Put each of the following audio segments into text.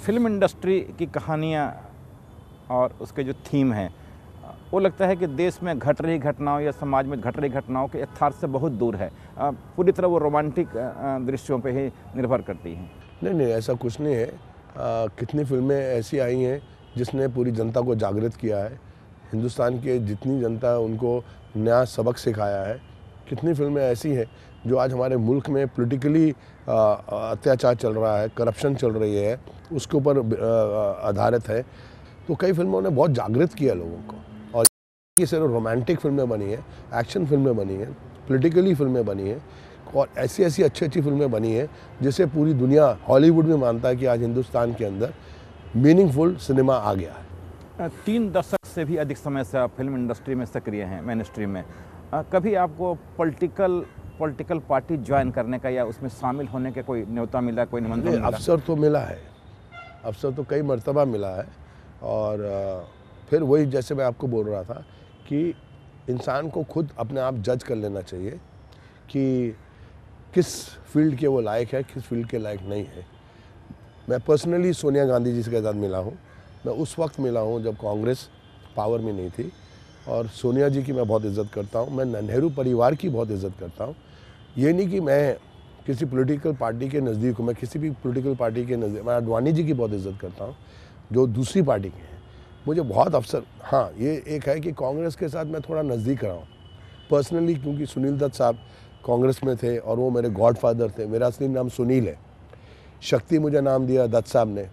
Film industry की कहानियाँ और उसके जो थीम हैं वो लगता है कि देश में घट रही घटनाओं या समाज में घट रही घटनाओं के यथार्थ से बहुत दूर है। पूरी तरह वो रोमांटिक दृश्यों पे ही निर्भर करती हैं। नहीं नहीं, ऐसा कुछ नहीं है। कितनी फिल्में ऐसी आई हैं जिसने पूरी जनता को जागृत किया है। हिंदुस्तान के जितनी जनता है उनको नया सबक सिखाया है। कितनी फिल्में ऐसी हैं जो आज हमारे मुल्क में पॉलिटिकली अत्याचार चल रहा है, करप्शन चल रही है, उसके ऊपर आधारित है। तो कई फिल्मों ने बहुत जागृत किया लोगों को। और कि सिर्फ रोमांटिक फिल्में बनी हैं, एक्शन फिल्में बनी हैं, पॉलिटिकली फिल्में बनी हैं और ऐसी ऐसी अच्छी अच्छी फिल्में बनी हैं जिसे पूरी दुनिया, हॉलीवुड भी मानता है कि आज हिंदुस्तान के अंदर मीनिंगफुल सिनेमा आ गया है। 3 दशक से भी अधिक समय से आप फिल्म इंडस्ट्री में सक्रिय हैं, मेन स्ट्रीम में। कभी आपको पॉलिटिकल पार्टी ज्वाइन करने का या उसमें शामिल होने का कोई न्योता मिला, कोई निमंत्रण मिला? अवसर तो मिला है, अवसर तो कई मर्तबा मिला है। और फिर वही जैसे मैं आपको बोल रहा था कि इंसान को खुद अपने आप जज कर लेना चाहिए कि किस फील्ड के वो लायक है, किस फील्ड के लायक नहीं है। मैं पर्सनली सोनिया गांधी जी के साथ मिला हूँ। मैं उस वक्त मिला हूँ जब कांग्रेस पावर में नहीं थी और सोनिया जी की मैं बहुत इज़्ज़त करता हूँ। मैं नेहरू परिवार की बहुत इज़्ज़त करता हूँ। ये नहीं कि मैं किसी पॉलिटिकल पार्टी के नज़दीक हूँ, मैं किसी भी पॉलिटिकल पार्टी के नज़दीक, मैं अडवाणी जी की बहुत इज़्ज़त करता हूँ जो दूसरी पार्टी के हैं। मुझे बहुत अवसर, हाँ ये एक है कि कांग्रेस के साथ मैं थोड़ा नज़दीक रहा हूँ पर्सनली, क्योंकि सुनील दत्त साहब कांग्रेस में थे और वो मेरे गॉडफादर थे। मेरा असली नाम सुनील है, शक्ति मुझे नाम दिया दत्त साहब ने।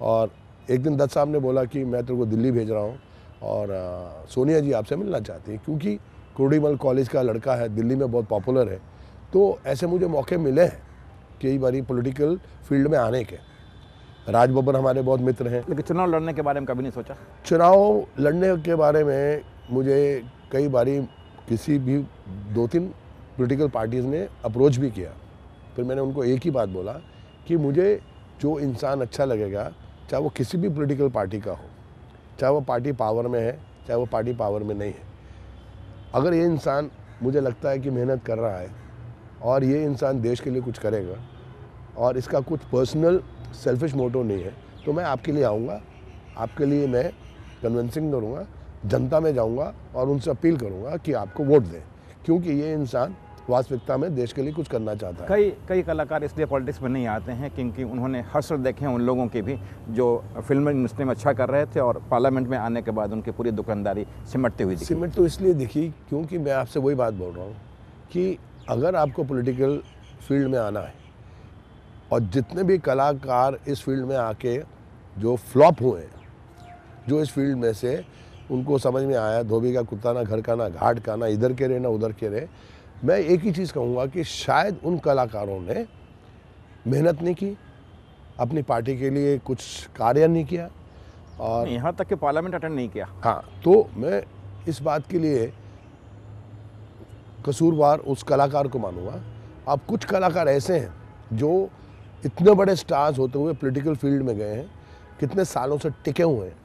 और एक दिन दत्त साहब ने बोला कि मैं तेरे को दिल्ली भेज रहा हूँ और सोनिया जी आपसे मिलना चाहती हैं, क्योंकि कोडीमल कॉलेज का लड़का है, दिल्ली में बहुत पॉपुलर है। तो ऐसे मुझे मौके मिले हैं कई बारी पॉलिटिकल फील्ड में आने के। राज बब्बर हमारे बहुत मित्र हैं। लेकिन चुनाव लड़ने के बारे में कभी नहीं सोचा? चुनाव लड़ने के बारे में मुझे कई बारी किसी भी 2-3 पॉलिटिकल पार्टीज़ ने अप्रोच भी किया। फिर मैंने उनको एक ही बात बोला कि मुझे जो इंसान अच्छा लगेगा, चाहे वो किसी भी पॉलिटिकल पार्टी का हो, चाहे वो पार्टी पावर में है, चाहे वो पार्टी पावर में नहीं है, अगर ये इंसान मुझे लगता है कि मेहनत कर रहा है और ये इंसान देश के लिए कुछ करेगा और इसका कुछ पर्सनल सेल्फिश मोटिव नहीं है, तो मैं आपके लिए आऊँगा, आपके लिए मैं कन्विंसिंग करूँगा, जनता में जाऊँगा और उनसे अपील करूँगा कि आपको वोट दें, क्योंकि ये इंसान वास्तविकता में देश के लिए कुछ करना चाहता है। कई कलाकार इसलिए पॉलिटिक्स में नहीं आते हैं क्योंकि उन्होंने हश्र देखे हैं उन लोगों के भी जो फिल्म इंडस्ट्री में अच्छा कर रहे थे और पार्लियामेंट में आने के बाद उनकी पूरी दुकानदारी सिमटती हुई दिखी। सिमट तो इसलिए दिखी क्योंकि मैं आपसे वही बात बोल रहा हूँ कि अगर आपको पॉलिटिकल फील्ड में आना है और जितने भी कलाकार इस फील्ड में आके जो फ्लॉप हुए हैं, जो इस फील्ड में से उनको समझ में आया धोबी का कुत्ता ना घर का ना घाट का, ना इधर के रहे ना उधर के रहे, मैं एक ही चीज़ कहूँगा कि शायद उन कलाकारों ने मेहनत नहीं की, अपनी पार्टी के लिए कुछ कार्य नहीं किया और यहाँ तक कि पार्लियामेंट अटेंड नहीं किया। हाँ, तो मैं इस बात के लिए कसूरवार उस कलाकार को मानूंगा। अब कुछ कलाकार ऐसे हैं जो इतने बड़े स्टार्स होते हुए पॉलिटिकल फील्ड में गए हैं, कितने सालों से टिके हुए हैं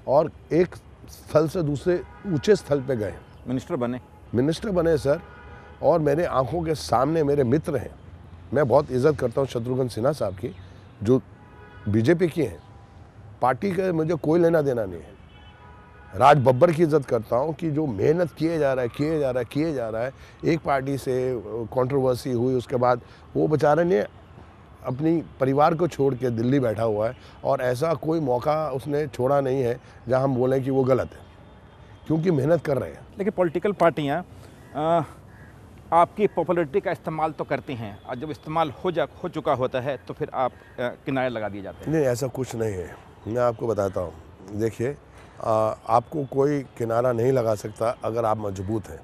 और एक स्थल से दूसरे ऊंचे स्थल पे गए। मिनिस्टर बने सर, और मेरे आंखों के सामने मेरे मित्र हैं। मैं बहुत इज़्ज़त करता हूँ शत्रुघ्न सिन्हा साहब की, जो बीजेपी की हैं। पार्टी का मुझे कोई लेना देना नहीं है। राज बब्बर की इज़्ज़त करता हूँ कि जो मेहनत किए जा रहा है। एक पार्टी से कंट्रोवर्सी हुई, उसके बाद वो बेचारे ने अपनी परिवार को छोड़ के दिल्ली बैठा हुआ है और ऐसा कोई मौका उसने छोड़ा नहीं है जहां हम बोलें कि वो गलत है, क्योंकि मेहनत कर रहे हैं। लेकिन पॉलिटिकल पार्टियां आपकी पॉपुलैरिटी का इस्तेमाल तो करती हैं और जब इस्तेमाल हो चुका होता है तो फिर आप किनारे लगा दिए जाते हैं। नहीं, ऐसा कुछ नहीं है। मैं आपको बताता हूँ, देखिए आपको कोई किनारा नहीं लगा सकता अगर आप मजबूत हैं।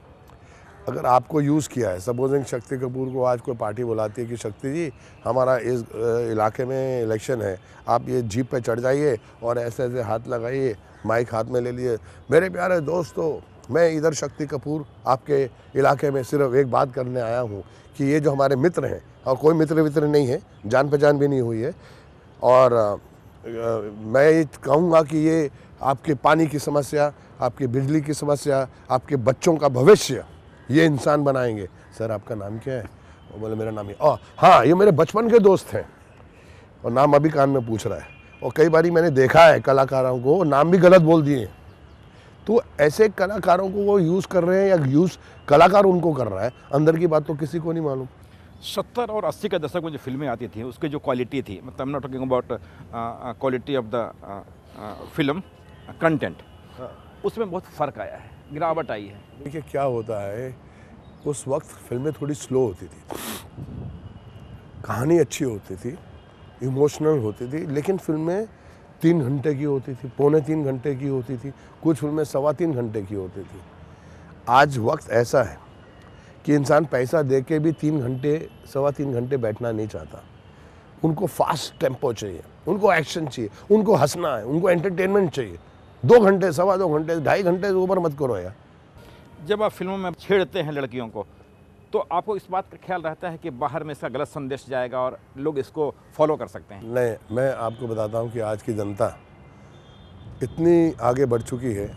अगर आपको यूज़ किया है, सपोजिंग शक्ति कपूर को आज कोई पार्टी बुलाती है कि शक्ति जी हमारा इस इलाके में इलेक्शन है, आप ये जीप पे चढ़ जाइए और ऐसे ऐसे हाथ लगाइए, माइक हाथ में ले लिए। मेरे प्यारे दोस्तों, मैं इधर शक्ति कपूर आपके इलाके में सिर्फ एक बात करने आया हूँ कि ये जो हमारे मित्र हैं, और कोई मित्र नहीं है, जान पहचान भी नहीं हुई है, और मैं ये कहूँगा कि ये आपके पानी की समस्या, आपकी बिजली की समस्या, आपके बच्चों का भविष्य ये इंसान बनाएंगे। सर आपका नाम क्या है? वो बोले मेरा नाम है। हाँ, ये मेरे बचपन के दोस्त हैं। और नाम अभी कान में पूछ रहा है, और कई बारी मैंने देखा है कलाकारों को नाम भी गलत बोल दिए। तो ऐसे कलाकारों को वो यूज़ कर रहे हैं या यूज़ कलाकार उनको कर रहा है, अंदर की बात तो किसी को नहीं मालूम। 70 और 80 के दशक में जो फिल्में आती थी उसकी जो क्वालिटी थी, मतलब I am not talking about quality of the film content, उसमें बहुत फ़र्क आया है, गिरावट आई है। देखिए क्या होता है, उस वक्त फिल्में थोड़ी स्लो होती थी, कहानी अच्छी होती थी, इमोशनल होती थी, लेकिन फिल्में 3 घंटे की होती थी, पौने 3 घंटे की होती थी, कुछ फिल्में 3.25 घंटे की होती थी। आज वक्त ऐसा है कि इंसान पैसा दे के भी 3 घंटे 3.25 घंटे बैठना नहीं चाहता। उनको फास्ट टेम्पो चाहिए, उनको एक्शन चाहिए, उनको हंसना है, उनको एंटरटेनमेंट चाहिए। 2 घंटे, 2.25 घंटे, 2.5 घंटे से ऊपर मत करो यार। जब आप फिल्मों में छेड़ते हैं लड़कियों को, तो आपको इस बात का ख्याल रहता है कि बाहर में इसका गलत संदेश जाएगा और लोग इसको फॉलो कर सकते हैं? नहीं, मैं आपको बताता हूँ कि आज की जनता इतनी आगे बढ़ चुकी है,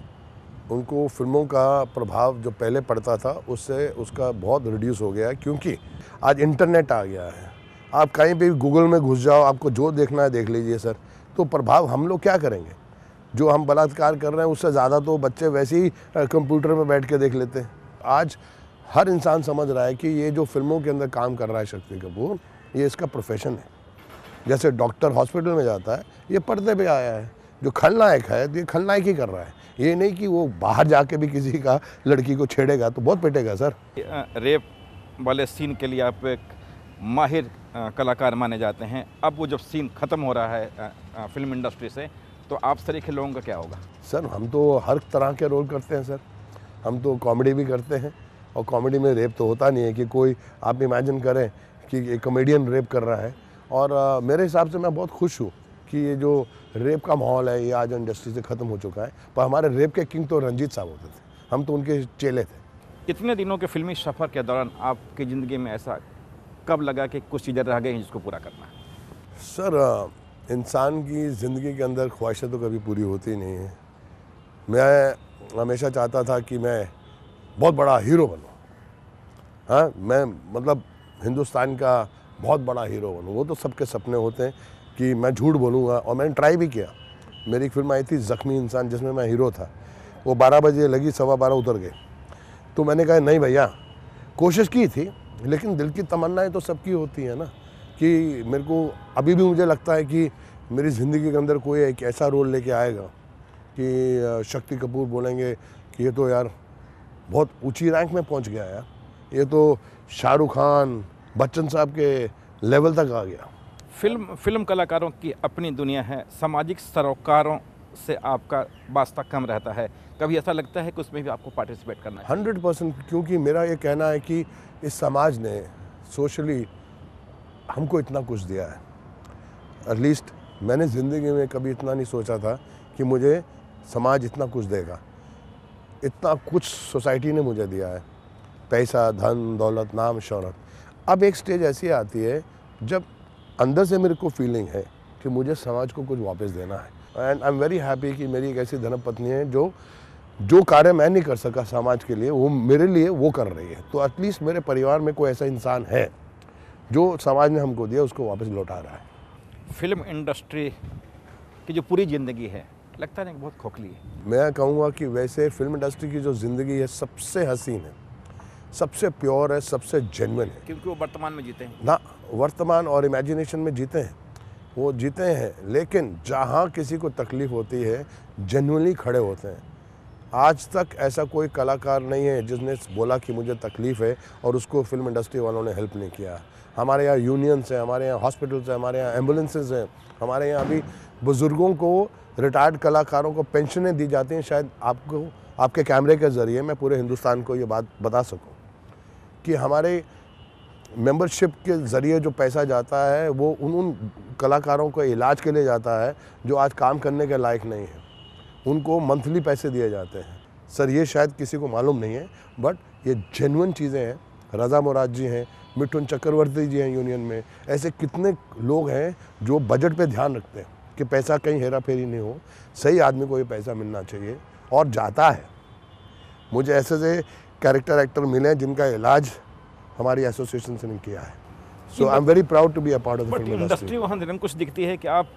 उनको फिल्मों का प्रभाव जो पहले पड़ता था उससे उसका बहुत रिड्यूस हो गया है, क्योंकि आज इंटरनेट आ गया है। आप कहीं भी गूगल में घुस जाओ, आपको जो देखना है देख लीजिए सर। तो प्रभाव हम लोग क्या करेंगे? जो हम बलात्कार कर रहे हैं उससे ज़्यादा तो बच्चे वैसे ही कंप्यूटर में बैठ के देख लेते हैं। आज हर इंसान समझ रहा है कि ये जो फिल्मों के अंदर काम कर रहा है शक्ति कपूर, ये इसका प्रोफेशन है। जैसे डॉक्टर हॉस्पिटल में जाता है, ये पर्दे पे आया है। जो खलनायक है ये खलनायक ही कर रहा है, ये नहीं कि वो बाहर जाके भी किसी का लड़की को छेड़ेगा तो बहुत पिटेगा सर। रेप वाले सीन के लिए आप एक माहिर कलाकार माने जाते हैं। अब वो जब सीन ख़त्म हो रहा है फिल्म इंडस्ट्री से, तो आप सरीखे लोगों का क्या होगा? सर हम तो हर तरह के रोल करते हैं सर। हम तो कॉमेडी भी करते हैं, और कॉमेडी में रेप तो होता नहीं है कि कोई, आप इमेजिन करें कि एक कॉमेडियन रेप कर रहा है। और मेरे हिसाब से मैं बहुत खुश हूँ कि ये जो रेप का माहौल है ये आज इंडस्ट्री से ख़त्म हो चुका है। पर हमारे रेप के किंग तो रंजीत साहब होते थे, हम तो उनके चेले थे। इतने दिनों के फिल्मी सफ़र के दौरान आपकी ज़िंदगी में ऐसा कब लगा कि कुछ चीज़ें रह गई हैं जिसको पूरा करना है? सर इंसान की ज़िंदगी के अंदर ख्वाहिशें तो कभी पूरी होती नहीं हैं। मैं हमेशा चाहता था कि मैं बहुत बड़ा हीरो बनूं। हाँ, मैं मतलब हिंदुस्तान का बहुत बड़ा हीरो बनूं। वो तो सबके सपने होते हैं कि मैं झूठ बोलूँगा, और मैंने ट्राई भी किया। मेरी एक फिल्म आई थी ज़ख्मी इंसान, जिसमें मैं हीरो था। वो 12 बजे लगी, 12:15 उतर गए। तो मैंने कहा नहीं भैया, कोशिश की थी, लेकिन दिल की तमन्नाएं तो सबकी होती हैं ना। कि मेरे को अभी भी मुझे लगता है कि मेरी ज़िंदगी के अंदर कोई एक ऐसा रोल लेके आएगा कि शक्ति कपूर बोलेंगे कि ये तो यार बहुत ऊंची रैंक में पहुंच गया यार, ये तो शाहरुख खान, बच्चन साहब के लेवल तक आ गया। फिल्म कलाकारों की अपनी दुनिया है, सामाजिक सरोकारों से आपका वास्ता कम रहता है। कभी ऐसा लगता है कि उसमें भी आपको पार्टिसिपेट करना है? 100%, क्योंकि मेरा ये कहना है कि इस समाज ने सोशली हमको इतना कुछ दिया है। एटलीस्ट मैंने ज़िंदगी में कभी इतना नहीं सोचा था कि मुझे समाज इतना कुछ देगा। इतना कुछ सोसाइटी ने मुझे दिया है, पैसा, धन, दौलत, नाम, शोहरत। अब एक स्टेज ऐसी आती है जब अंदर से मेरे को फीलिंग है कि मुझे समाज को कुछ वापस देना है। And I am very happy कि मेरी एक ऐसी धर्मपत्नी है जो कार्य मैं नहीं कर सका समाज के लिए, वो मेरे लिए वो कर रही है। तो एटलीस्ट मेरे परिवार में कोई ऐसा इंसान है जो समाज ने हमको दिया उसको वापस लौटा रहा है। फिल्म इंडस्ट्री की जो पूरी ज़िंदगी है, लगता है बहुत खोखली है। मैं कहूँगा कि वैसे फिल्म इंडस्ट्री की जो ज़िंदगी है सबसे हसीन है, सबसे प्योर है, सबसे जेन्युइन है। क्योंकि वो वर्तमान में जीते हैं ना, वर्तमान और इमेजिनेशन में जीते हैं, वो जीते हैं। लेकिन जहाँ किसी को तकलीफ़ होती है जेन्युइनली खड़े होते हैं। आज तक ऐसा कोई कलाकार नहीं है जिसने बोला कि मुझे तकलीफ़ है और उसको फिल्म इंडस्ट्री वालों ने हेल्प नहीं किया। हमारे यहाँ यूनियंस हैं, हमारे यहाँ हॉस्पिटल्स हैं, हमारे यहाँ एम्बुलेंसेज हैं, हमारे यहाँ अभी बुज़ुर्गों को, रिटायर्ड कलाकारों को पेंशनें दी जाती हैं। शायद आपको, आपके कैमरे के ज़रिए मैं पूरे हिंदुस्तान को ये बात बता सकूं कि हमारे मेंबरशिप के ज़रिए जो पैसा जाता है वो उन कलाकारों को इलाज के लिए जाता है जो आज काम करने के लायक नहीं है। उनको मंथली पैसे दिए जाते हैं। सर ये शायद किसी को मालूम नहीं है, बट ये जेन्युइन चीज़ें हैं। रज़ा मुराद जी हैं, मिठुन चक्रवर्ती जी हैं यूनियन में। ऐसे कितने लोग हैं जो बजट पे ध्यान रखते हैं कि पैसा कहीं हेरा फेरी नहीं हो, सही आदमी को ये पैसा मिलना चाहिए, और जाता है। मुझे ऐसे कैरेक्टर एक्टर मिले हैं जिनका इलाज हमारी एसोसिएशन से नहीं किया है। So I am very proud to be a part of the but film industry industry. वहाँ निरंकुश दिखती है कि आप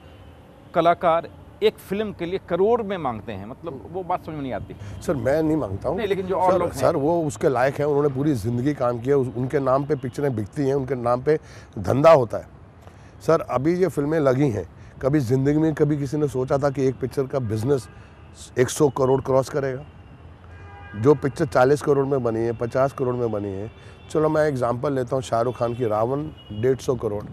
कलाकार एक फिल्म के लिए करोड़ में मांगते हैं, मतलब वो बात समझ में नहीं आती। सर मैं नहीं मांगता हूँ, नहीं, लेकिन जो और सर, लोग हैं। सर वो उसके लायक हैं, उन्होंने पूरी ज़िंदगी काम किया, उनके नाम पे पिक्चरें बिकती हैं, उनके नाम पे धंधा होता है। सर अभी ये फिल्में लगी हैं, कभी ज़िंदगी में कभी किसी ने सोचा था कि एक पिक्चर का बिजनेस 100 करोड़ क्रॉस करेगा? जो पिक्चर 40 करोड़ में बनी है, 50 करोड़ में बनी है, चलो मैं एग्जांपल लेता हूँ, शाहरुख खान की रावण 150 करोड़,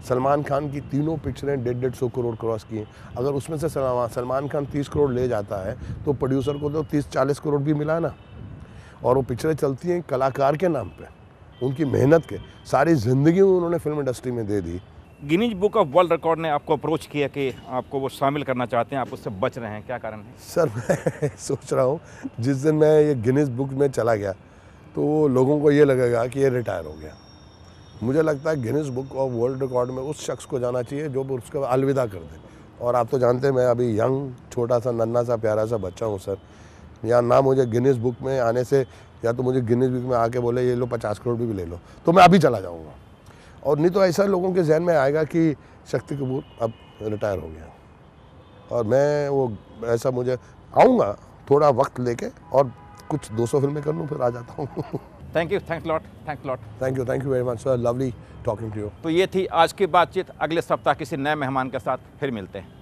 सलमान खान की तीनों पिक्चरें 150 करोड़ क्रॉस की हैं। अगर उसमें से सलमान खान 30 करोड़ ले जाता है तो प्रोड्यूसर को तो 30-40 करोड़ भी मिला ना। और वो पिक्चरें चलती हैं कलाकार के नाम पे, उनकी मेहनत के, सारी ज़िंदगी उन्होंने फिल्म इंडस्ट्री में दे दी। Guinness book of world record ने आपको अप्रोच किया कि आपको वो शामिल करना चाहते हैं, आप उससे बच रहे हैं, क्या कारण है? सर मैं सोच रहा हूँ जिस दिन मैं ये गिनीज बुक में चला गया तो लोगों को ये लगेगा कि ये रिटायर हो गया। मुझे लगता है Guinness book of world record में उस शख्स को जाना चाहिए जो उसको अलविदा कर दे। और आप तो जानते हैं मैं अभी यंग, छोटा सा, नन्हा सा, प्यारा सा बच्चा हूँ सर। या ना मुझे गिनीज बुक में आने से, या तो मुझे गिनीज बुक में आके बोले ये लो 50 करोड़ भी ले लो, तो मैं अभी चला जाऊँगा। और नहीं तो ऐसा लोगों के जहन में आएगा कि शक्ति कपूर अब रिटायर हो गया। और मैं वो ऐसा, मुझे आऊँगा थोड़ा वक्त लेके और कुछ 200 फिल्में कर लूँ, फिर आ जाता हूँ। Thank you, thanks lot, thanks lot. Thank you very much sir, lovely talking to you. तो ये थी आज की बातचीत। अगले सप्ताह किसी नए मेहमान के साथ फिर मिलते हैं।